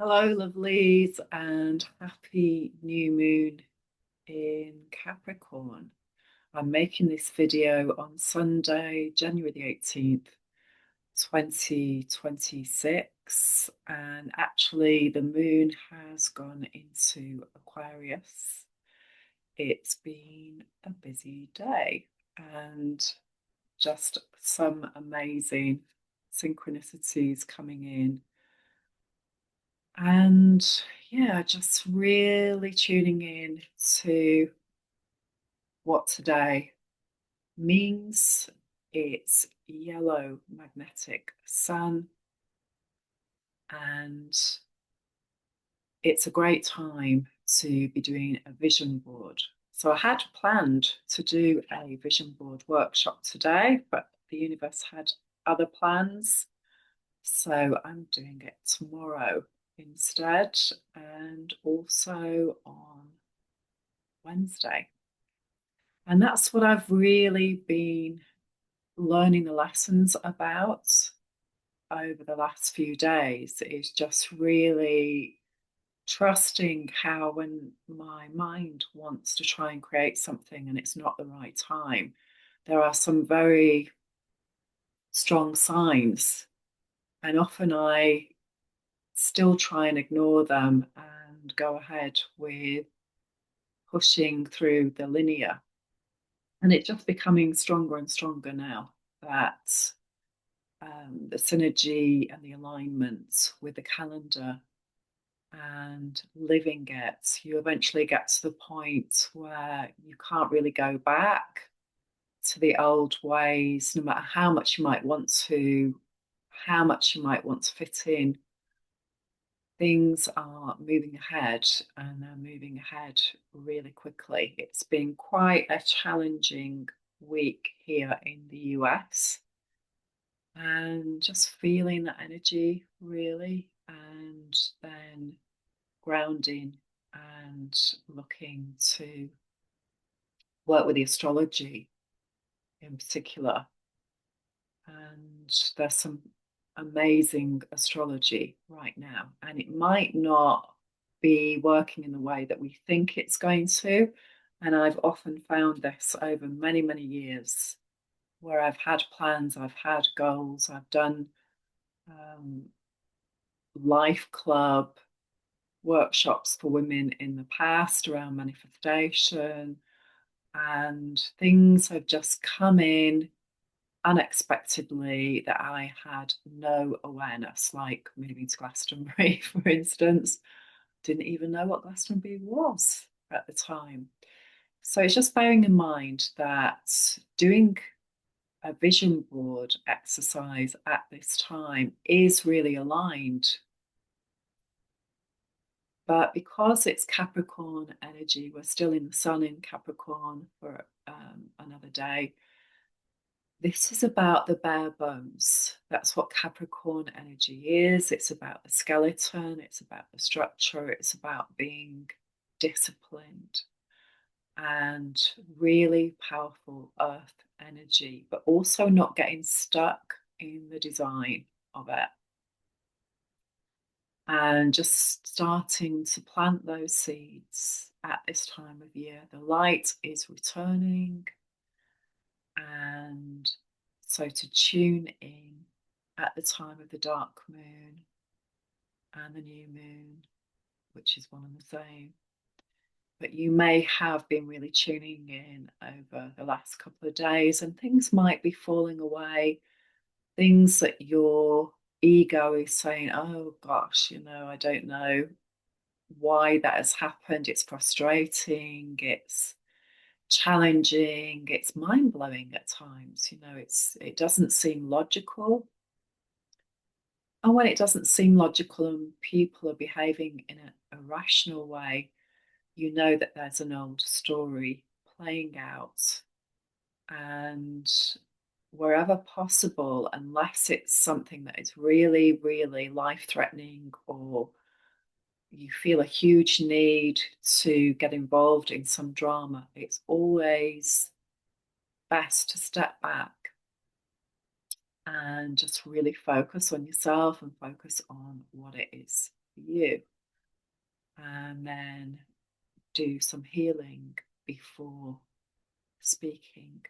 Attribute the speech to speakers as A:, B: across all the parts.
A: Hello, lovelies, and happy new moon in Capricorn. I'm making this video on Sunday, January the 18th, 2026, and actually, the moon has gone into Aquarius. It's been a busy day and just some amazing synchronicities coming in. And yeah, just really tuning in to what today means. It's yellow magnetic sun, and it's a great time to be doing a vision board. So I had planned to do a vision board workshop today, but the universe had other plans. So I'm doing it tomorrow instead, and also on Wednesday. And that's what I've really been learning the lessons about over the last few days, is just really trusting how when my mind wants to try and create something and it's not the right time, there are some very strong signs. And often I still try and ignore them and go ahead with pushing through the linear. And it's just becoming stronger and stronger now that the synergy and the alignment with the calendar and living it, you eventually get to the point where you can't really go back to the old ways, no matter how much you might want to, how much you might want to fit in. Things are moving ahead, and they're moving ahead really quickly. It's been quite a challenging week here in the US, and just feeling that energy really, and then grounding and looking to work with the astrology in particular. And there's some amazing astrology right now, and it might not be working in the way that we think it's going to. And I've often found this over many, many years where I've had plans, I've had goals, I've done um, life club workshops for women in the past around manifestation, and things have just come in unexpectedly that I had no awareness, like moving to Glastonbury, for instance. Didn't even know what Glastonbury was at the time. So it's just bearing in mind that doing a vision board exercise at this time is really aligned. But because it's Capricorn energy, we're still in the sun in Capricorn for another day. This is about the bare bones. That's what Capricorn energy is. It's about the skeleton, it's about the structure, it's about being disciplined and really powerful earth energy, but also not getting stuck in the design of it. And just starting to plant those seeds at this time of year. The light is returning, and so to tune in at the time of the dark moon and the new moon, which is one and the same. But you may have been really tuning in over the last couple of days, and things might be falling away. Things that your ego is saying, oh gosh, I don't know why that has happened. It's frustrating, it's challenging, it's mind-blowing at times. It doesn't seem logical. And when it doesn't seem logical and people are behaving in a rational way, you know that there's an old story playing out. And wherever possible, unless it's something that is really, really life-threatening, or you feel a huge need to get involved in some drama, it's always best to step back and just really focus on yourself and focus on what it is for you, and then do some healing before speaking,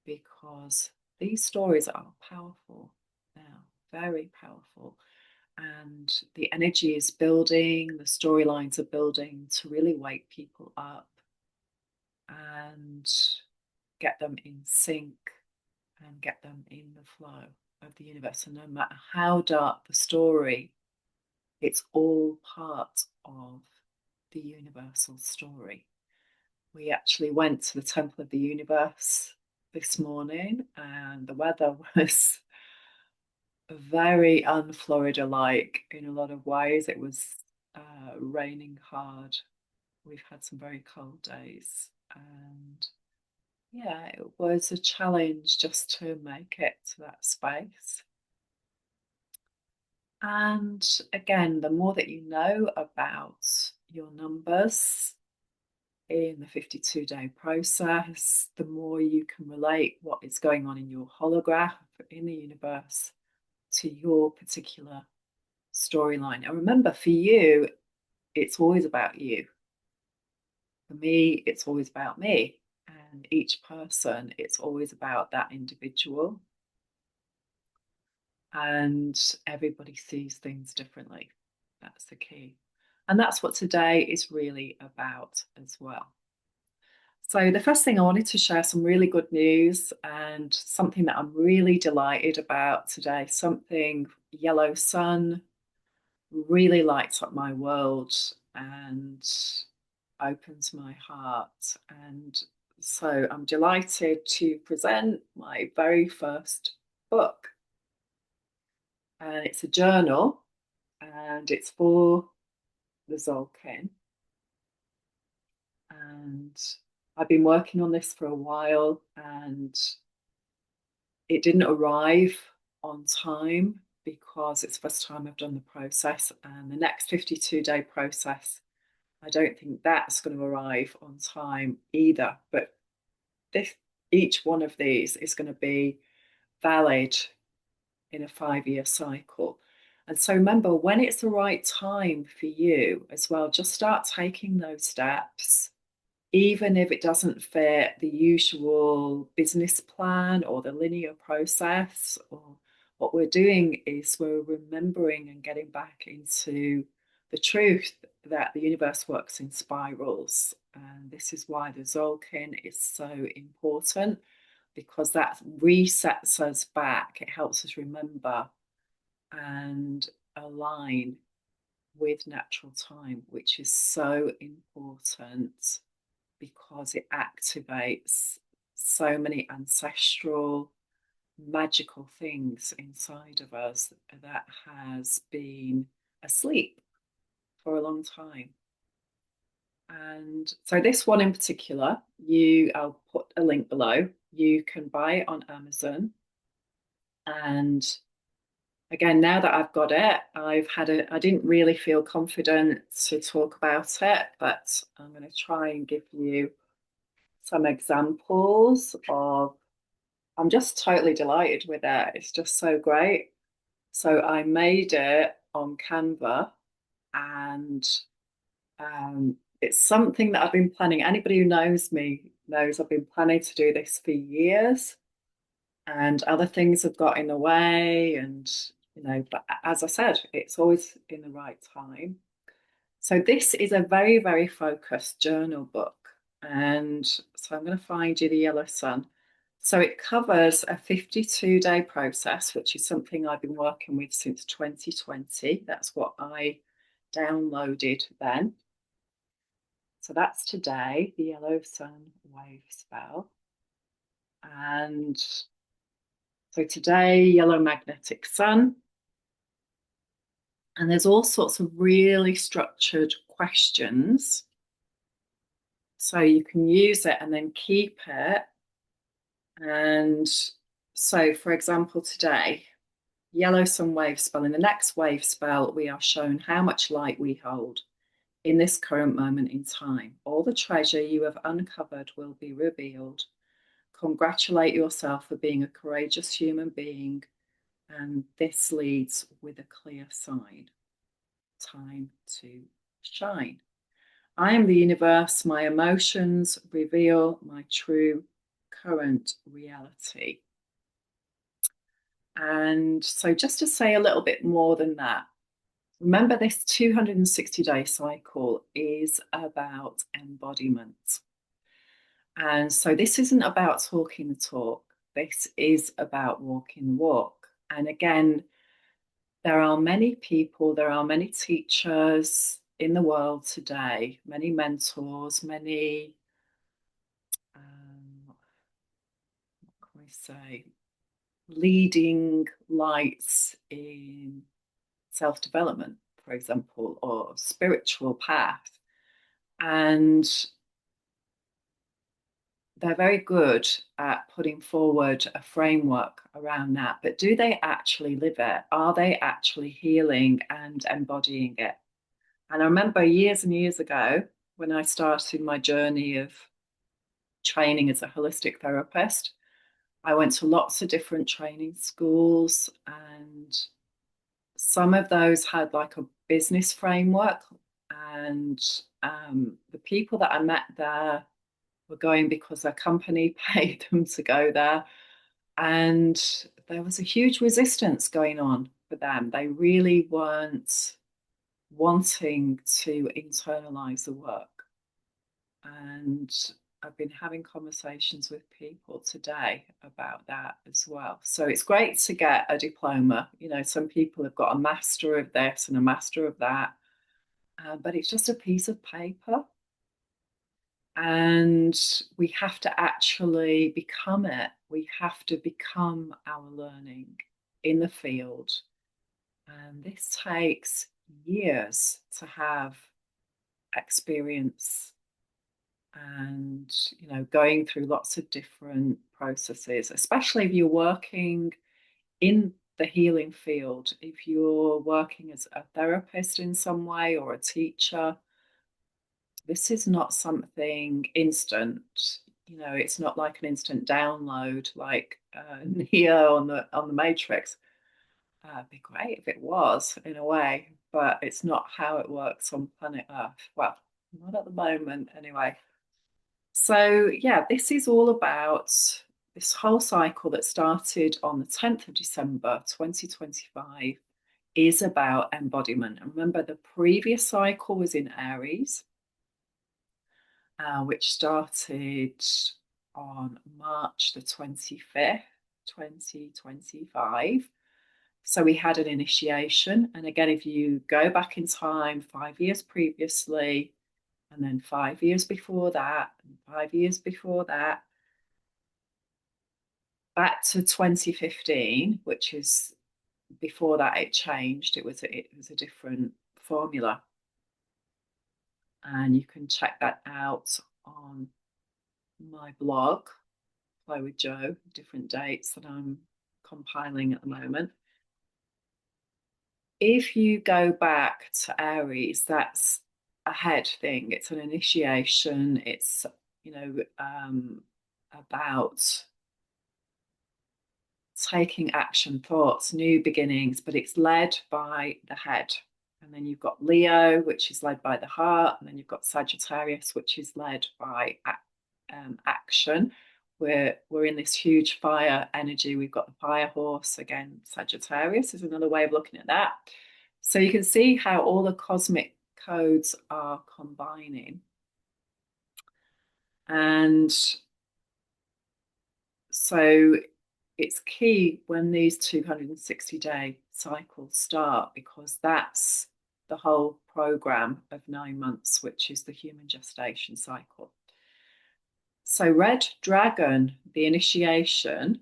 A: because these stories are powerful now, very powerful. And the energy is building, the storylines are building to really wake people up and get them in sync and get them in the flow of the universe. And no matter how dark the story, it's all part of the universal story. We actually went to the Temple of the Universe this morning, and the weather was very un-Florida like in a lot of ways. It was raining hard. We've had some very cold days, and yeah, it was a challenge just to make it to that space. And again, the more that you know about your numbers in the 52-day process, the more you can relate what is going on in your holograph in the universe to your particular storyline. And remember, for you, it's always about you. For me, it's always about me. And each person, it's always about that individual. And everybody sees things differently. That's the key. And that's what today is really about as well. So the first thing I wanted to share some really good news and something that I'm really delighted about today, something Yellow Sun really lights up my world and opens my heart. And so I'm delighted to present my very first book. And it's a journal, and it's for the Zolkin. And I've been working on this for a while, and it didn't arrive on time because it's the first time I've done the process. And the next 52-day process, I don't think that's going to arrive on time either. But each one of these is going to be valid in a 5-year cycle. And so remember, when it's the right time for you as well, just start taking those steps, even if it doesn't fit the usual business plan or the linear process. Or what we're doing is we're remembering and getting back into the truth that the universe works in spirals. And this is why the Zolkin is so important, because that resets us back. It helps us remember and align with natural time, which is so important because it activates so many ancestral magical things inside of us that has been asleep for a long time. And so this one in particular, I'll put a link below. You can buy it on Amazon. And again, now that I've got it, I didn't really feel confident to talk about it, but I'm going to try and give you some examples of, I'm just totally delighted with it. It's just so great. So I made it on Canva, and it's something that I've been planning. Anybody who knows me knows I've been planning to do this for years, and other things have got in the way. And, but as I said, it's always in the right time. So this is a very, very focused journal book. And so I'm going to find you the Yellow Sun. So it covers a 52-day process, which is something I've been working with since 2020. That's what I downloaded then. So that's today, the Yellow Sun Wavespell. And so today, yellow magnetic sun. And there's all sorts of really structured questions. So you can use it and then keep it. And so, for example, today, Yellow Sun Wavespell. In the next wave spell, we are shown how much light we hold in this current moment in time. All the treasure you have uncovered will be revealed. Congratulate yourself for being a courageous human being, and this leads with a clear sign. time to shine. I am the universe. My emotions reveal my true current reality. And so, just to say a little bit more than that, remember this 260-day cycle is about embodiment. And so, this isn't about talking the talk, this is about walking the walk. And again, there are many people, there are many teachers in the world today, many mentors, many, what can I say, leading lights in self development, for example, or spiritual path. And they're very good at putting forward a framework around that. But do they actually live it? Are they actually healing and embodying it? And I remember years and years ago when I started my journey of training as a holistic therapist, I went to lots of different training schools, and some of those had like a business framework. And the people that I met there were going because their company paid them to go there. And there was a huge resistance going on for them. They really weren't wanting to internalize the work. And I've been having conversations with people today about that as well. So it's great to get a diploma. You know, some people have got a master of this and a master of that, but it's just a piece of paper. And we have to actually become it. We have to become our learning in the field. And this takes years to have experience and, you know, going through lots of different processes, especially if you're working in the healing field. If you're working as a therapist in some way or a teacher, this is not something instant. You know, it's not like an instant download like Neo on the Matrix. It'd be great if it was, in a way, but it's not how it works on planet Earth. Well, not at the moment, anyway. So, yeah, this is all about this whole cycle that started on the 10th of December 2025 is about embodiment. And remember, the previous cycle was in Aries, which started on March the 25th, 2025. So we had an initiation. And again, if you go back in time 5 years previously, and then 5 years before that, and 5 years before that, back to 2015, which is before that it changed. It was a different formula. And you can check that out on my blog, Play with Joe, different dates that I'm compiling at the moment. If you go back to Aries, that's a head thing. It's an initiation. It's, you know, about taking action, thoughts, new beginnings, but it's led by the head. And then you've got Leo, which is led by the heart. And then you've got Sagittarius, which is led by action. We're in this huge fire energy. We've got the fire horse again. Sagittarius is another way of looking at that. So you can see how all the cosmic codes are combining. And so it's key when these 260-day cycles start, because that's the whole program of 9 months, which is the human gestation cycle. So Red Dragon, the initiation,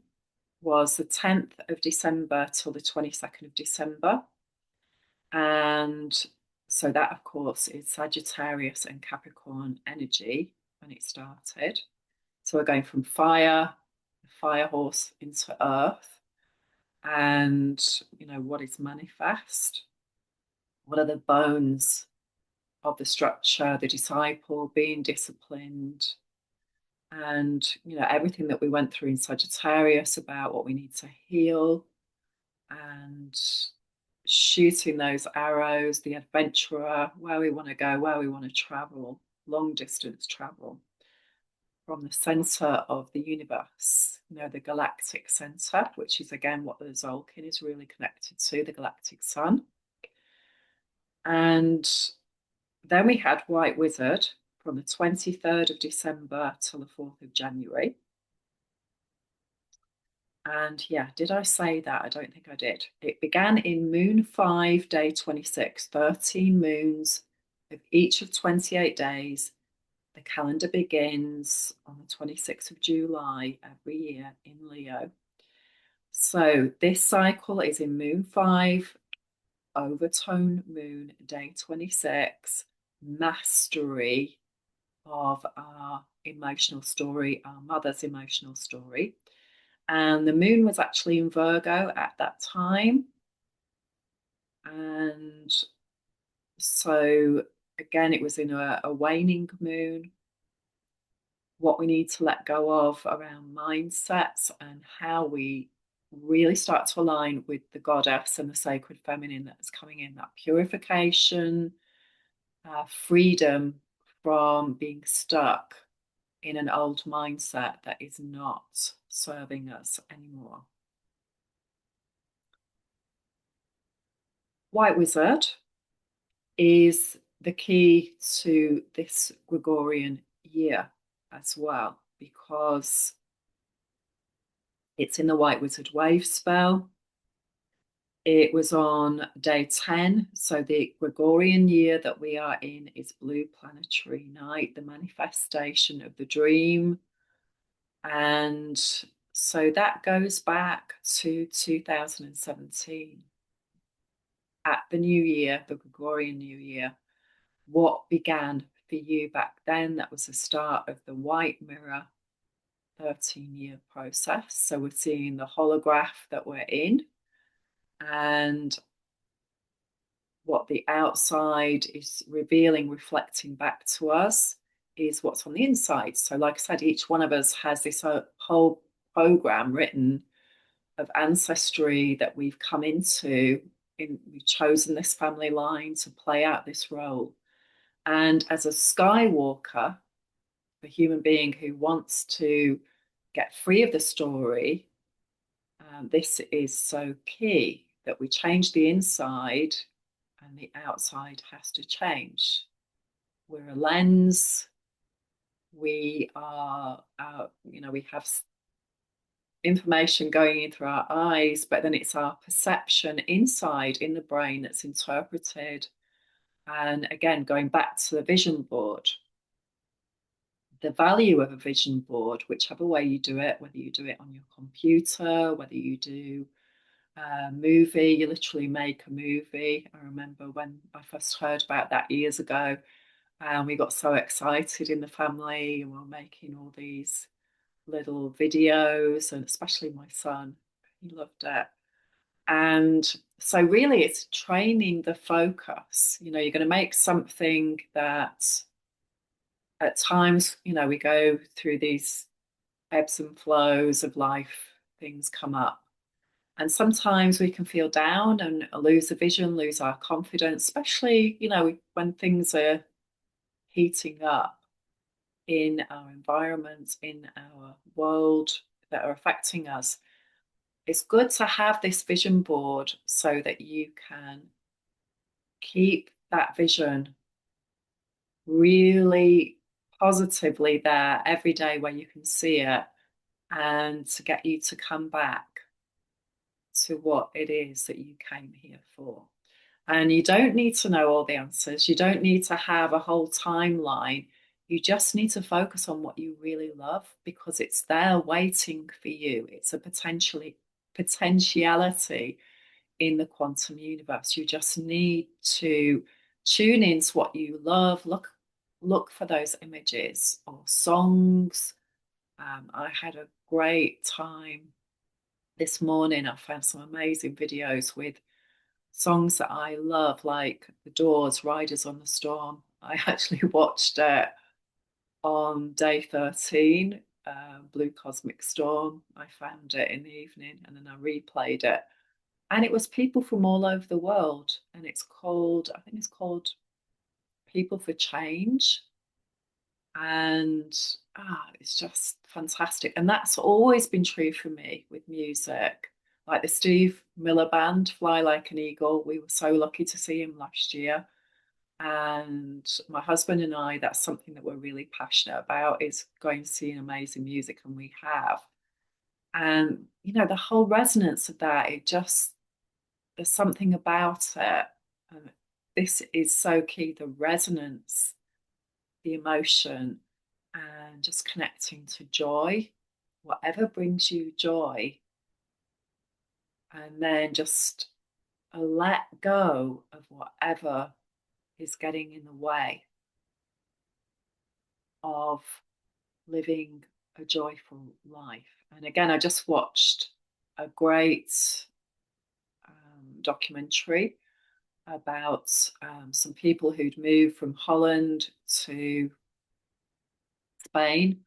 A: was the 10th of December till the 22nd of December. And so that, of course, is Sagittarius and Capricorn energy when it started. So we're going from fire, the fire horse, into earth. And, you know, what is manifest? What are the bones of the structure? The disciple being disciplined, and, you know, everything that we went through in Sagittarius about what we need to heal and shooting those arrows, the adventurer, where we want to go, where we want to travel, long distance travel from the center of the universe, the galactic center, which is again what the Zolkin is really connected to, the galactic sun. And then we had White Wizard from the 23rd of December till the 4th of January. And yeah, did I say that? I don't think I did. It began in Moon 5, day 26, 13 moons of each of 28 days. The calendar begins on the 26th of July every year in Leo. So this cycle is in Moon 5, Overtone Moon, day 26, mastery of our emotional story, our mother's emotional story. And the moon was actually in Virgo at that time. And so, again, it was in a waning moon. What we need to let go of around mindsets and how we really start to align with the goddess and the sacred feminine that's coming in, that purification, freedom from being stuck in an old mindset that is not serving us anymore. White Wizard is the key to this Gregorian year as well, because it's in the White Wizard Wavespell. It was on day 10. So the Gregorian year that we are in is Blue Planetary Night, the manifestation of the dream. And so that goes back to 2017. At the new year, the Gregorian New Year, what began for you back then? That was the start of the White Mirror 13-year process. So we're seeing the holograph that we're in, and what the outside is revealing, reflecting back to us, is what's on the inside. So, like I said, each one of us has this whole program written of ancestry that we've come into. We've chosen this family line to play out this role. And as a Skywalker, a human being who wants to get free of the story, this is so key that we change the inside and the outside has to change. We're a lens. We are, we have information going in through our eyes, but then it's our perception inside in the brain that's interpreted. And again, going back to the vision board, the value of a vision board, whichever way you do it, whether you do it on your computer, whether you do a movie, you literally make a movie. I remember when I first heard about that years ago, and we got so excited in the family, and we were making all these little videos, and especially my son, he loved it. And so really it's training the focus. You're going to make something that at times, we go through these ebbs and flows of life, things come up. And sometimes we can feel down and lose a vision, lose our confidence, especially, when things are heating up in our environment, in our world that are affecting us. It's good to have this vision board so that you can keep that vision really positively there every day where you can see it, and to get you to come back to what it is that you came here for. And you don't need to know all the answers. You don't need to have a whole timeline. You just need to focus on what you really love, because it's there waiting for you. It's a potentiality in the quantum universe. You just need to tune into what you love. Look for those images or songs. I had a great time this morning. I found some amazing videos with songs that I love, like The Doors, Riders on the Storm. I actually watched it on day 13, Blue Cosmic Storm. I found it in the evening and then I replayed it. And it was people from all over the world. And I think it's called People for Change. And it's just fantastic. And that's always been true for me with music. Like the Steve Miller Band, Fly Like an Eagle. We were so lucky to see him last year. And my husband and I, that's something that we're really passionate about, is going to see amazing music, and we have. And the whole resonance of that, there's something about it. And this is so key, the resonance, the emotion, and just connecting to joy, whatever brings you joy, and then just let go of whatever is getting in the way of living a joyful life. And again, I just watched a great documentary about some people who'd moved from Holland to Spain.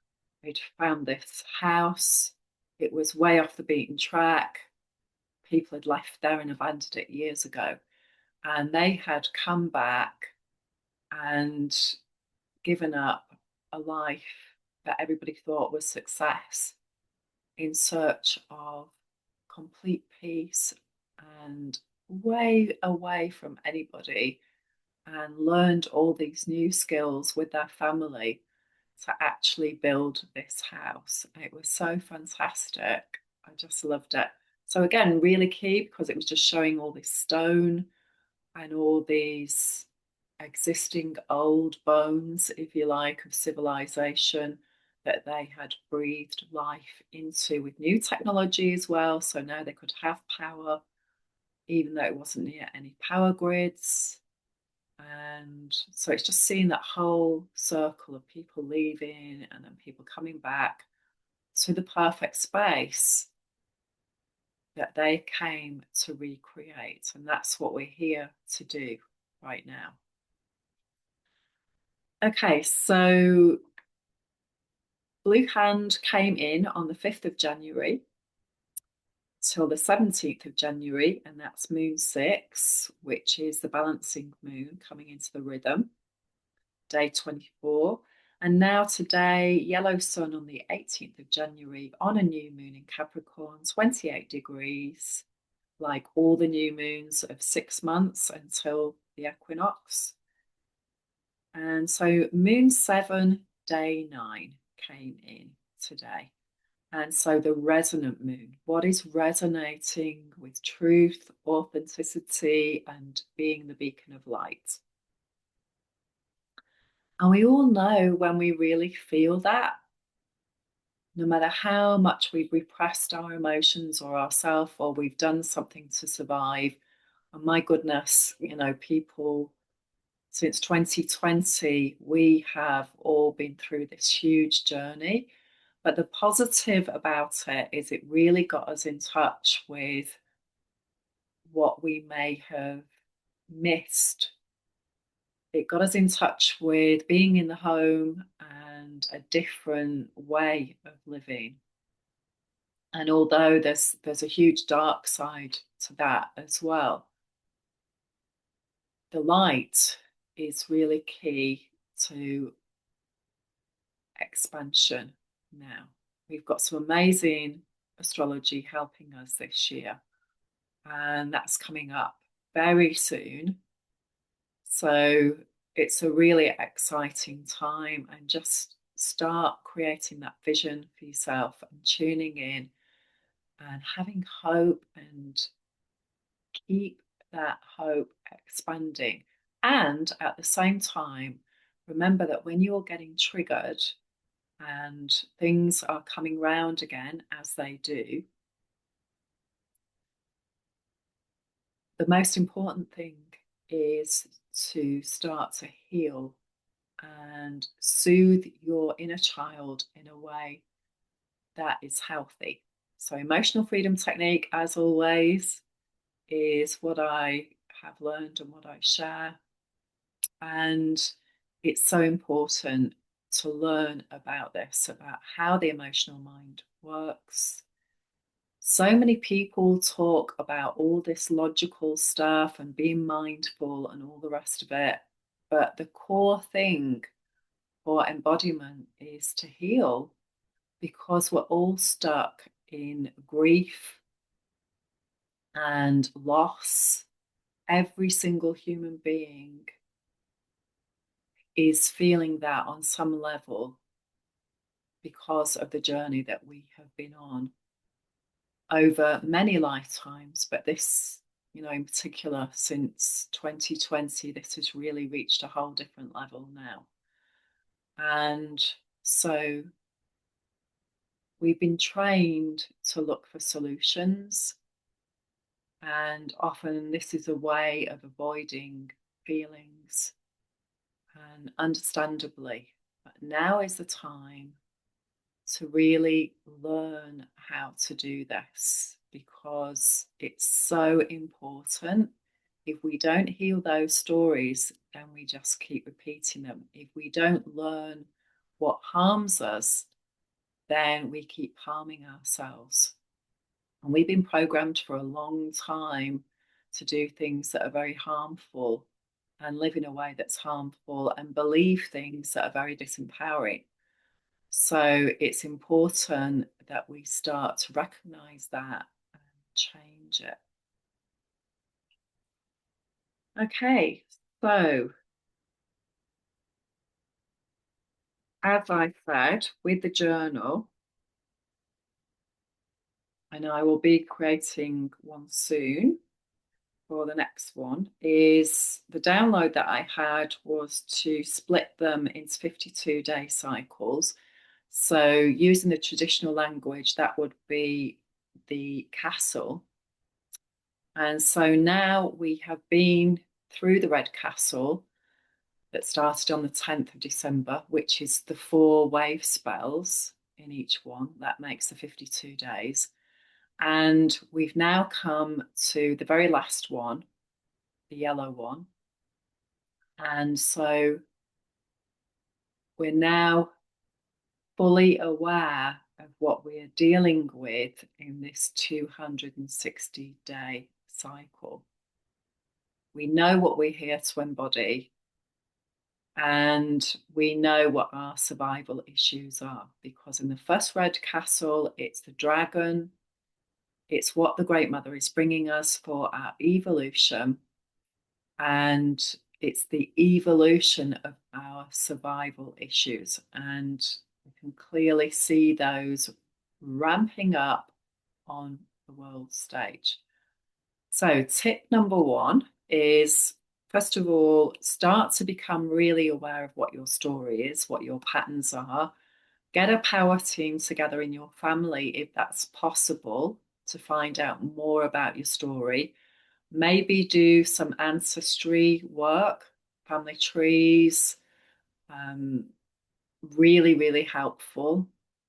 A: They'd found this house. It was way off the beaten track. People had left there and abandoned it years ago. And they had come back and given up a life that everybody thought was success in search of complete peace and way away from anybody, and learned all these new skills with their family to actually build this house. It was so fantastic. I just loved it. So again, really key, because it was just showing all this stone and all these existing old bones, if you like, of civilization that they had breathed life into with new technology as well. So now they could have power, even though it wasn't near any power grids. And so it's just seeing that whole circle of people leaving and then people coming back to the perfect space that they came to recreate. And that's what we're here to do right now. Okay, so Blue Hand came in on the 5th of January till the 17th of January, and that's Moon 6, which is the balancing moon coming into the rhythm, day 24. And now today, Yellow Sun on the 18th of January on a new moon in Capricorn, 28 degrees, like all the new moons of 6 months until the equinox. And so Moon 7, day 9 came in today. And so the resonant moon, what is resonating with truth, authenticity, and being the beacon of light. And we all know when we really feel that, no matter how much we've repressed our emotions or ourselves, or we've done something to survive. And my goodness, people, since 2020, we have all been through this huge journey. But the positive about it is it really got us in touch with what we may have missed. It got us in touch with being in the home and a different way of living. And although there's a huge dark side to that as well, the light is really key to expansion now. We've got some amazing astrology helping us this year, and that's coming up very soon. So it's a really exciting time, and just start creating that vision for yourself and tuning in and having hope, and keep that hope expanding. And at the same time, remember that when you're getting triggered and things are coming round again, as they do, the most important thing is to start to heal and soothe your inner child in a way that is healthy. So, emotional freedom technique, as always, is what I have learned and what I share. And it's so important to learn about this, about how the emotional mind works, So many people talk about all this logical stuff and being mindful and all the rest of it. But the core thing for embodiment is to heal, because we're all stuck in grief and loss. Every single human being is feeling that on some level because of the journey that we have been on over many lifetimes. But this, in particular, since 2020, this has really reached a whole different level now. And so we've been trained to look for solutions. And often this is a way of avoiding feelings. And understandably, but now is the time to really learn how to do this, because it's so important. If we don't heal those stories, then we just keep repeating them. If we don't learn what harms us, then we keep harming ourselves. And we've been programmed for a long time to do things that are very harmful and live in a way that's harmful and believe things that are very disempowering. So it's important that we start to recognize that and change it. Okay, so as I said, with the journal, and I will be creating one soon for the next one, is the download that I had was to split them into 52-day cycles. So using the traditional language, that would be the castle. And so now we have been through the red castle that started on the 10th of December, which is the 4 wave spells in each one. That makes the 52 days. And we've now come to the very last one, the yellow one. And so we're now fully aware of what we are dealing with in this 260-day cycle. We know what we're here to embody, and we know what our survival issues are, because in the first red castle, it's the dragon. It's what the Great Mother is bringing us for our evolution. And it's the evolution of our survival issues. And we can clearly see those ramping up on the world stage. So, tip number 1 is, first of all, start to become really aware of what your story is, what your patterns are. Get a power team together in your family, if that's possible, to find out more about your story. Maybe do some ancestry work, family trees. Really, really helpful.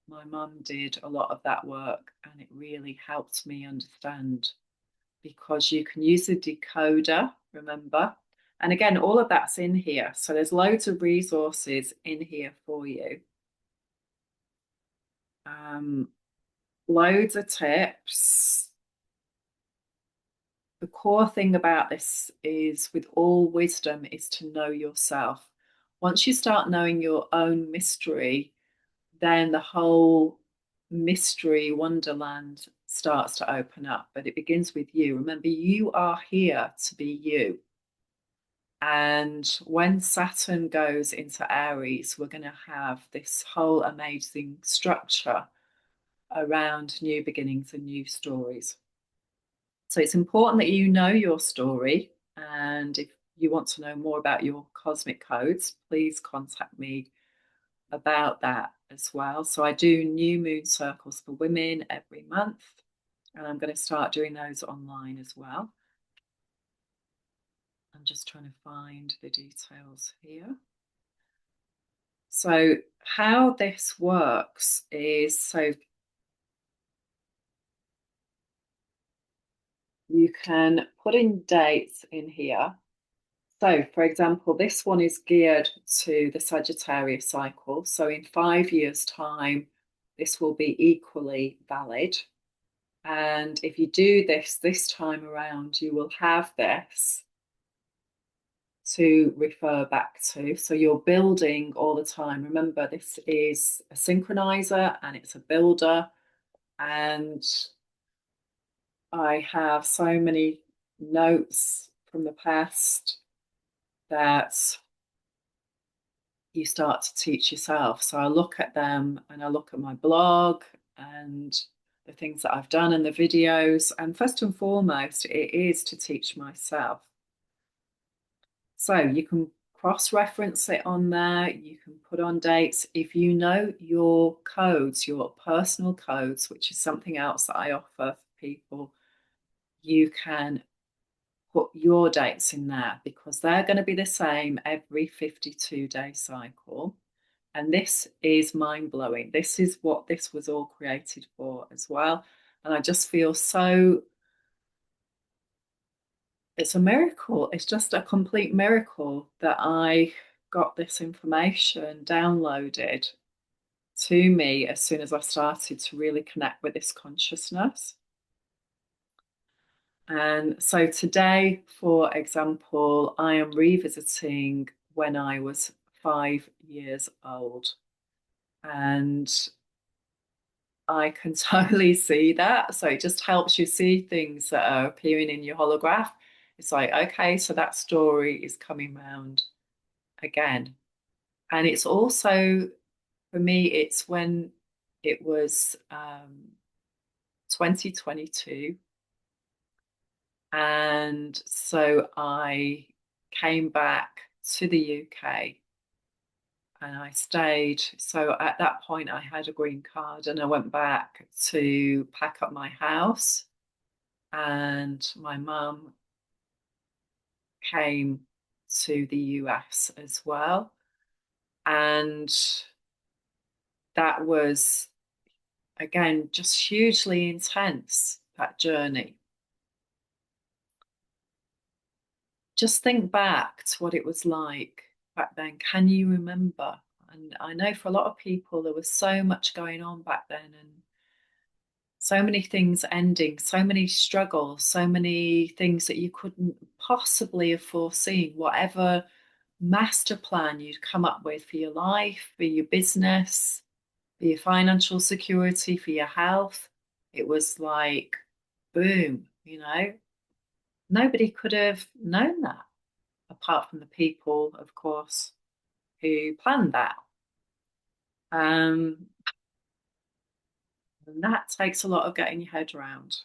A: My mum did a lot of that work, and it really helped me understand, because you can use the decoder, remember? And again, all of that's in here. So there's loads of resources in here for you. Loads of tips. The core thing about this is, with all wisdom, is to know yourself. Once you start knowing your own mystery, then the whole mystery wonderland starts to open up. But it begins with you. Remember, you are here to be you. And when Saturn goes into Aries, we're going to have this whole amazing structure around new beginnings and new stories. So it's important that you know your story. And if you want to know more about your cosmic codes, please contact me about that as well. So I do new moon circles for women every month, and I'm going to start doing those online as well. I'm just trying to find the details here. So how this works is, so you can put in dates in here. So, for example, this one is geared to the Sagittarius cycle. So in 5 years' time, this will be equally valid. And if you do this time around, you will have this to refer back to. So you're building all the time. Remember, this is a synchronizer and it's a builder. And I have so many notes from the past that you start to teach yourself. So I look at them and I look at my blog and the things that I've done and the videos. And first and foremost, it is to teach myself. So you can cross-reference it on there. You can put on dates. If you know your codes, your personal codes, which is something else that I offer for people, you can put your dates in there because they're going to be the same every 52-day cycle. And this is mind-blowing. This is what this was all created for as well. And I just feel so, it's a miracle. It's just a complete miracle that I got this information downloaded to me as soon as I started to really connect with this consciousness. And so today, for example, I am revisiting when I was 5 years old. And I can totally see that. So it just helps you see things that are appearing in your holograph. It's like, okay, so that story is coming round again. And it's also, for me, it's when it was 2022. And so I came back to the UK and I stayed. So at that point, I had a green card and I went back to pack up my house. And my mum came to the US as well. And that was, again, just hugely intense, that journey. Just think back to what it was like back then. Can you remember? And I know for a lot of people, there was so much going on back then and so many things ending, so many struggles, so many things that you couldn't possibly have foreseen. Whatever master plan you'd come up with for your life, for your business, for your financial security, for your health, it was like, boom, nobody could have known that apart from the people, of course, who planned that. Um, and that takes a lot of getting your head around.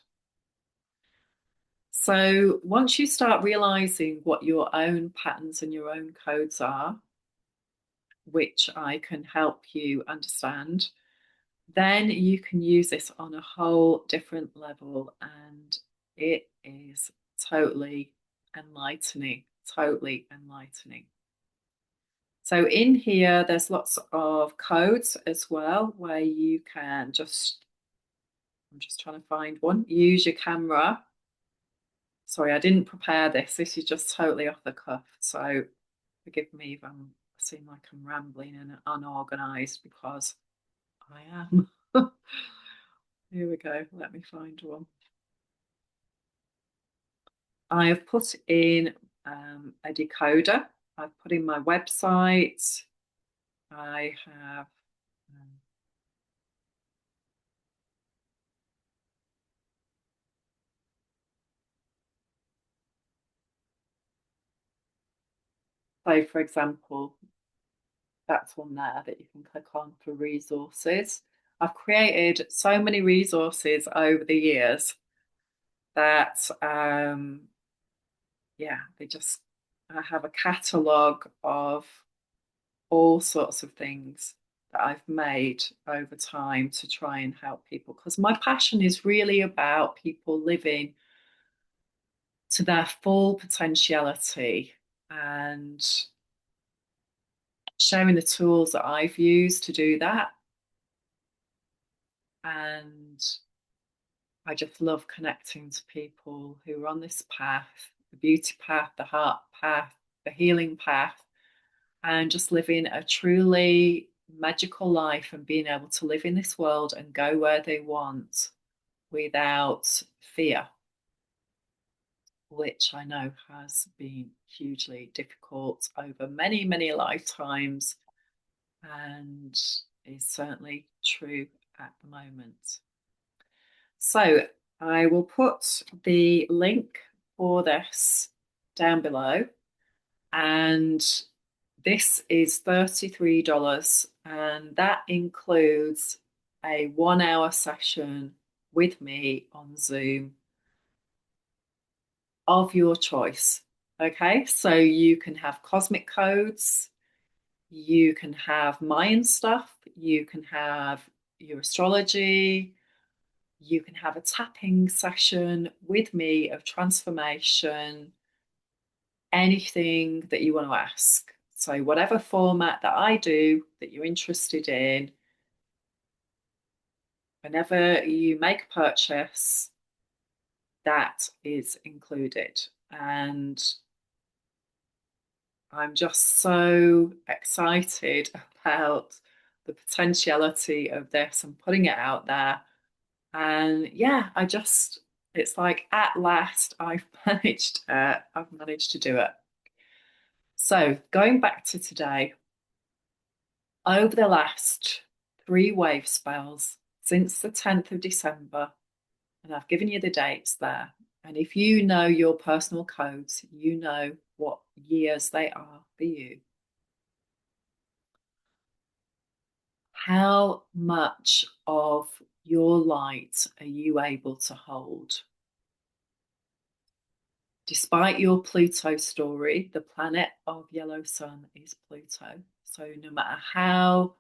A: So once you start realizing what your own patterns and your own codes are, which I can help you understand, then you can use this on a whole different level. And it is totally enlightening, totally enlightening. So in here, there's lots of codes as well where you can just, I'm just trying to find one, use your camera. Sorry, I didn't prepare this. This is just totally off the cuff. So forgive me if I'm seem like I'm rambling and unorganized because I am. Here we go. Let me find one. I have put in a decoder. I've put in my website. I have so for example, that's one there that you can click on for resources. I've created so many resources over the years that yeah, I have a catalogue of all sorts of things that I've made over time to try and help people because my passion is really about people living to their full potentiality and sharing the tools that I've used to do that. And I just love connecting to people who are on this path, the beauty path, the heart path, the healing path, and just living a truly magical life and being able to live in this world and go where they want without fear, which I know has been hugely difficult over many, many lifetimes and is certainly true at the moment. So I will put the link for this down below, and this is $33, and that includes a 1 hour session with me on Zoom of your choice. Okay, so you can have cosmic codes, you can have Mayan stuff, you can have your astrology, you can have a tapping session with me of transformation, anything that you want to ask. So, whatever format that I do that you're interested in, whenever you make a purchase, that is included. And I'm just so excited about the potentiality of this and putting it out there. And yeah, it's like at last I've managed to do it. So going back to today, over the last 3 wave spells since the 10th of December, and I've given you the dates there. And if you know your personal codes, you know what years they are for you. How much of your light are you able to hold? Despite your Pluto story, the planet of Yellow Sun is Pluto. So no matter how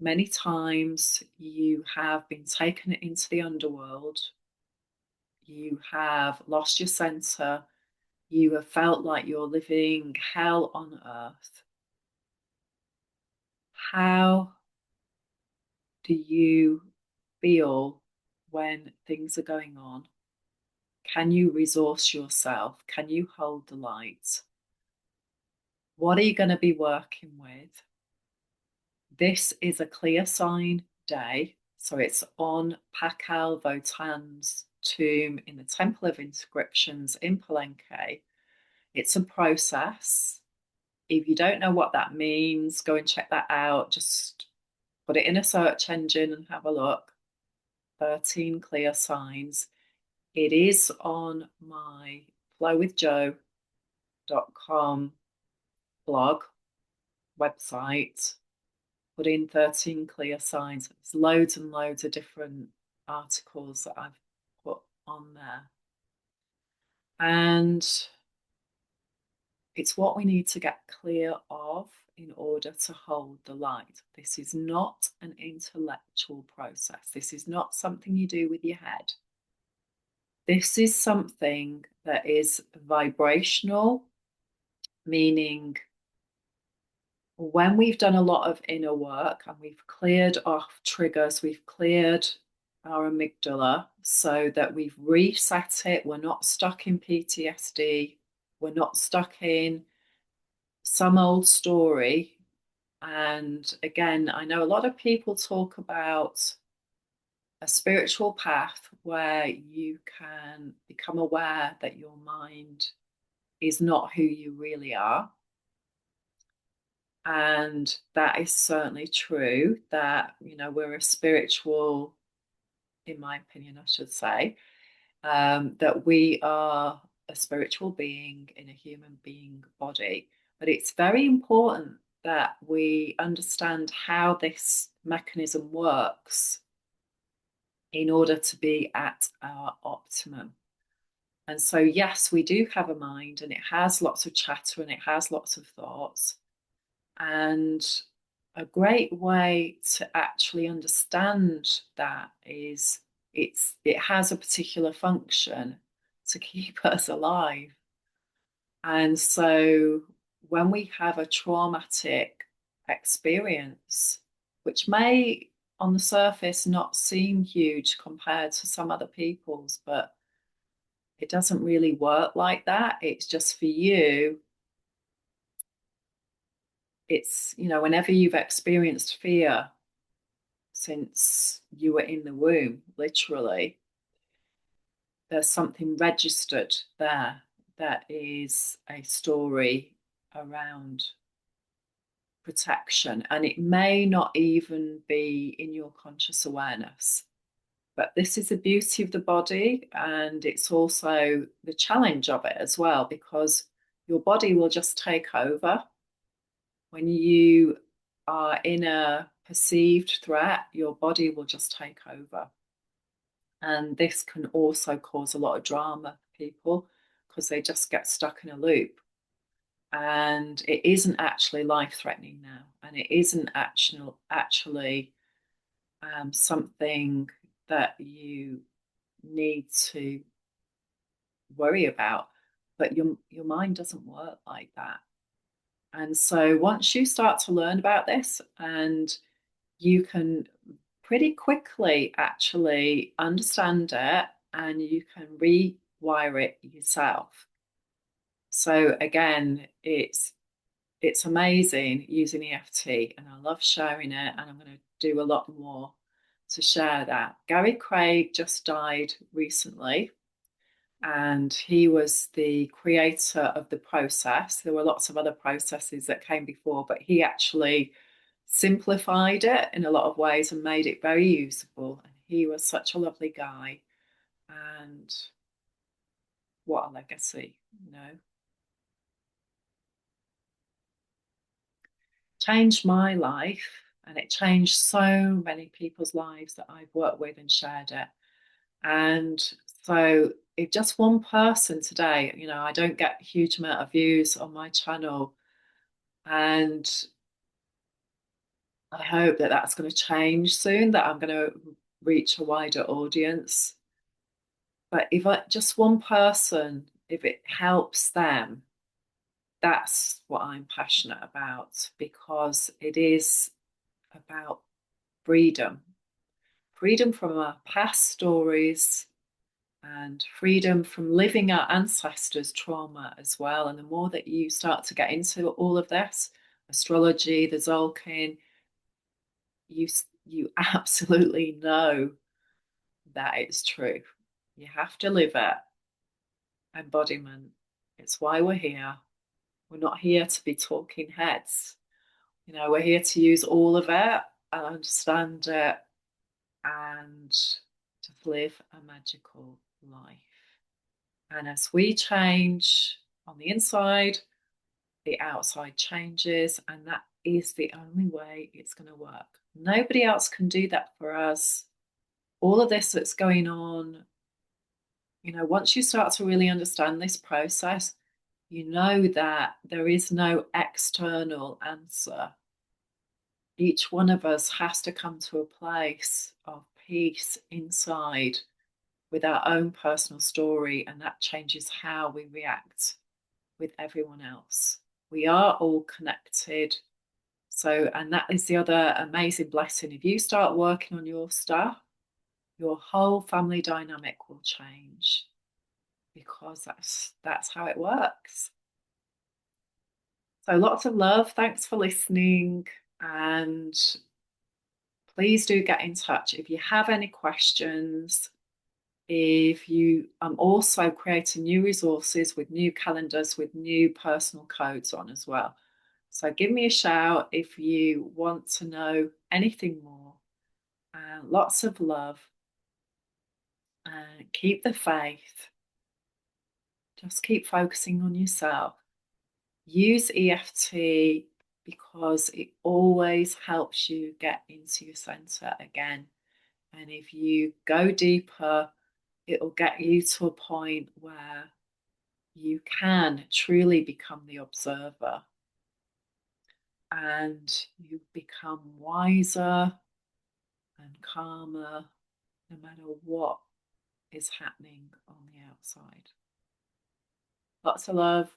A: many times you have been taken into the underworld, you have lost your center, you have felt like you're living hell on earth, how do you feel when things are going on? Can you resource yourself? Can you hold the light? What are you going to be working with? This is a clear sign day. So it's on Pakal Votan's tomb in the Temple of Inscriptions in Palenque. It's a process. If you don't know what that means, go and check that out. Just put it in a search engine and have a look. 13 clear signs. It is on my flowwithjo.com blog website. Put in 13 clear signs. There's loads and loads of different articles that I've put on there. And it's what we need to get clear of in order to hold the light. This is not an intellectual process. This is not something you do with your head. This is something that is vibrational, meaning when we've done a lot of inner work and we've cleared off triggers, we've cleared our amygdala so that we've reset it, we're not stuck in PTSD, we're not stuck in some old story. And again, I know a lot of people talk about a spiritual path where you can become aware that your mind is not who you really are. And that is certainly true that, we're a spiritual, in my opinion, I should say, that we are a spiritual being in a human being body. But it's very important that we understand how this mechanism works in order to be at our optimum. And so, yes, we do have a mind and it has lots of chatter and it has lots of thoughts. And a great way to actually understand that is it has a particular function to keep us alive. And so when we have a traumatic experience, which may on the surface not seem huge compared to some other people's, but it doesn't really work like that. It's just for you. It's, whenever you've experienced fear since you were in the womb, literally, there's something registered there that is a story around protection, and it may not even be in your conscious awareness. But this is the beauty of the body, and it's also the challenge of it as well, because your body will just take over. When you are in a perceived threat, your body will just take over. And this can also cause a lot of drama for people because they just get stuck in a loop. And it isn't actually life threatening now. And it isn't actually something that you need to worry about. But your mind doesn't work like that. And so once you start to learn about this, and you can pretty quickly actually understand it, and you can rewire it yourself. So again, it's amazing using EFT, and I love sharing it, and I'm going to do a lot more to share that. Gary Craig just died recently, and he was the creator of the process. There were lots of other processes that came before, but he actually simplified it in a lot of ways and made it very usable. And he was such a lovely guy. And what a legacy, you know. Changed my life, and it changed so many people's lives that I've worked with and shared it. And so if just one person today, you know, I don't get a huge amount of views on my channel, and I hope that that's going to change soon, that I'm going to reach a wider audience. But if just one person, if it helps them, that's what I'm passionate about, because it is about freedom. Freedom from our past stories, and freedom from living our ancestors' trauma as well. And the more that you start to get into all of this, astrology, the Zolkin, you absolutely know that it's true. You have to live it. Embodiment. It's why we're here. We're not here to be talking heads. You know, we're here to use all of it and understand it, and to live a magical life. And as we change on the inside, the outside changes, and that is the only way it's going to work. Nobody else can do that for us. All of this that's going on, you know, once you start to really understand this process, you know that there is no external answer. Each one of us has to come to a place of peace inside with our own personal story, and that changes how we react with everyone else. We are all connected. So, and that is the other amazing blessing. If you start working on your stuff, your whole family dynamic will change, because that's how it works. So lots of love. Thanks for listening. And please do get in touch if you have any questions. If you, I'm also creating new resources with new calendars with new personal codes on as well. So give me a shout if you want to know anything more. Lots of love. Keep the faith. Just keep focusing on yourself. Use EFT because it always helps you get into your center again. And if you go deeper, it'll get you to a point where you can truly become the observer, and you become wiser and calmer no matter what is happening on the outside. Lots of love.